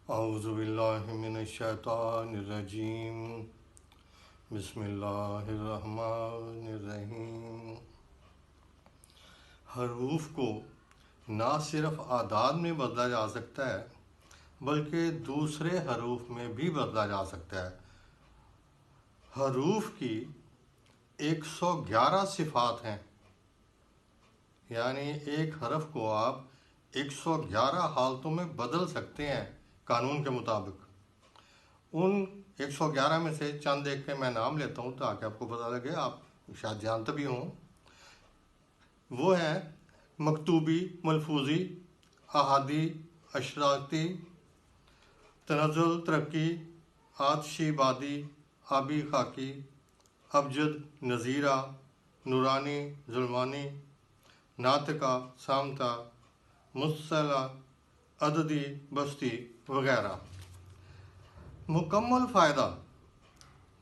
اعوذ باللہ من الشیطان الرجیم بسم اللہ الرحمن الرحیم۔ حروف کو نہ صرف اعداد میں بدلا جا سکتا ہے بلکہ دوسرے حروف میں بھی بدلا جا سکتا ہے۔ حروف کی 111 صفات ہیں، یعنی ایک حرف کو آپ 111 حالتوں میں بدل سکتے ہیں قانون کے مطابق۔ ان 111 میں سے چند ایک کے میں نام لیتا ہوں تاکہ آپ کو پتہ لگے، آپ شاید جانتے بھی ہوں۔ وہ ہیں مکتوبی، ملفوظی، احادی، اشراقی، تنزل، ترقی، آتشی، بادی، آبی، خاکی، ابجد، نظیرہ، نورانی، ظلمانی، ناطقہ، صامتہ، متصلہ، عددی، بستی وغیرہ۔ مکمل فائدہ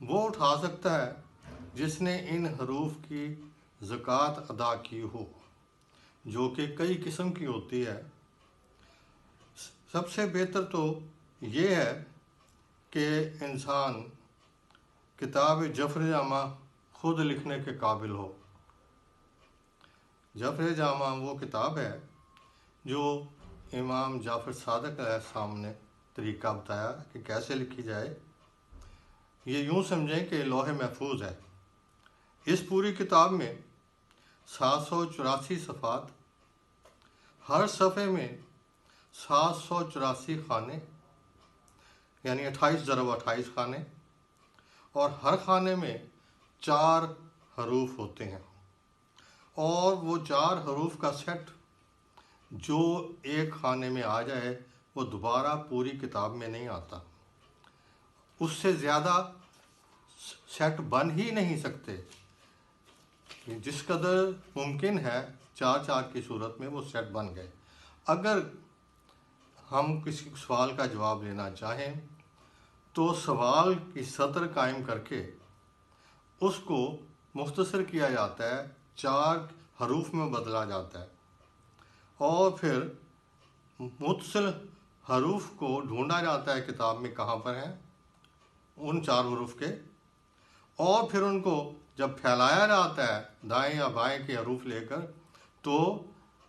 وہ اٹھا سکتا ہے جس نے ان حروف کی زکوٰۃ ادا کی ہو، جو کہ کئی قسم کی ہوتی ہے۔ سب سے بہتر تو یہ ہے کہ انسان کتاب جعفر جامہ خود لکھنے کے قابل ہو۔ جعفر جامہ وہ کتاب ہے جو امام جعفر صادق علیہ السلام نے طریقہ بتایا کہ کیسے لکھی جائے۔ یہ یوں سمجھیں کہ لوح محفوظ ہے۔ اس پوری کتاب میں 784 صفحات، ہر صفحے میں 784 خانے، یعنی 28 ضرب 28 خانے، اور ہر خانے میں 4 حروف ہوتے ہیں، اور وہ 4 حروف کا سیٹ جو ایک خانے میں آ جائے وہ دوبارہ پوری کتاب میں نہیں آتا۔ اس سے زیادہ سیٹ بن ہی نہیں سکتے۔ جس قدر ممکن ہے 4 کی صورت میں وہ سیٹ بن گئے۔ اگر ہم کسی سوال کا جواب لینا چاہیں تو سوال کی سطر قائم کر کے اس کو مختصر کیا جاتا ہے، 4 حروف میں بدلا جاتا ہے، اور پھر متصل حروف کو ڈھونڈا جاتا ہے کتاب میں کہاں پر ہیں ان 4 حروف کے، اور پھر ان کو جب پھیلایا جاتا ہے دائیں یا بائیں کے حروف لے کر، تو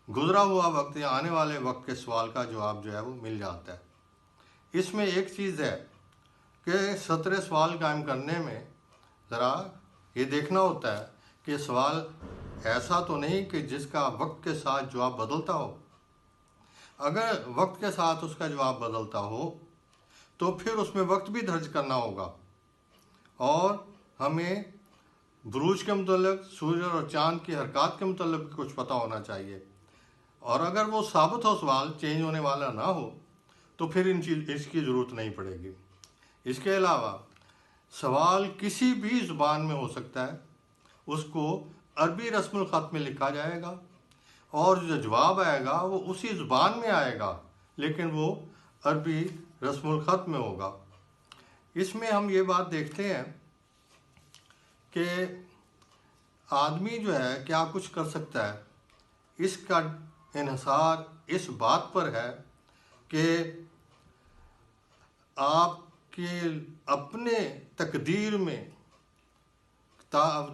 گزرا ہوا وقت یا آنے والے وقت کے سوال کا جواب جو ہے وہ مل جاتا ہے۔ اس میں ایک چیز ہے کہ سطر سوال قائم کرنے میں ذرا یہ دیکھنا ہوتا ہے کہ سوال ایسا تو نہیں کہ جس کا وقت کے ساتھ جواب بدلتا ہو۔ اگر وقت کے ساتھ اس کا جواب بدلتا ہو تو پھر اس میں وقت بھی درج کرنا ہوگا، اور ہمیں بروج کے متعلق، سورج اور چاند کی حرکات کے متعلق کچھ پتہ ہونا چاہیے، اور اگر وہ ثابت ہو، سوال چینج ہونے والا نہ ہو، تو پھر اس کی ضرورت نہیں پڑے گی۔ اس کے علاوہ سوال کسی بھی زبان میں ہو سکتا ہے، اس کو عربی رسم الخط میں لکھا جائے گا، اور جو جواب آئے گا وہ اسی زبان میں آئے گا، لیکن وہ عربی رسم الخط میں ہوگا۔ اس میں ہم یہ بات دیکھتے ہیں کہ آدمی جو ہے کیا کچھ کر سکتا ہے۔ اس کا انحصار اس بات پر ہے کہ آپ کے اپنے تقدیر میں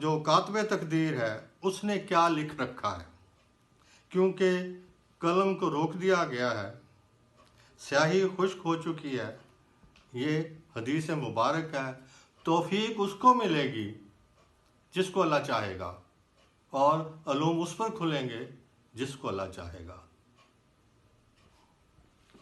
جو کاتب تقدیر ہے اس نے کیا لکھ رکھا ہے، کیونکہ قلم کو روک دیا گیا ہے، سیاہی خشک ہو چکی ہے۔ یہ حدیث مبارک ہے۔ توفیق اس کو ملے گی جس کو اللہ چاہے گا، اور علوم اس پر کھلیں گے جس کو اللہ چاہے گا۔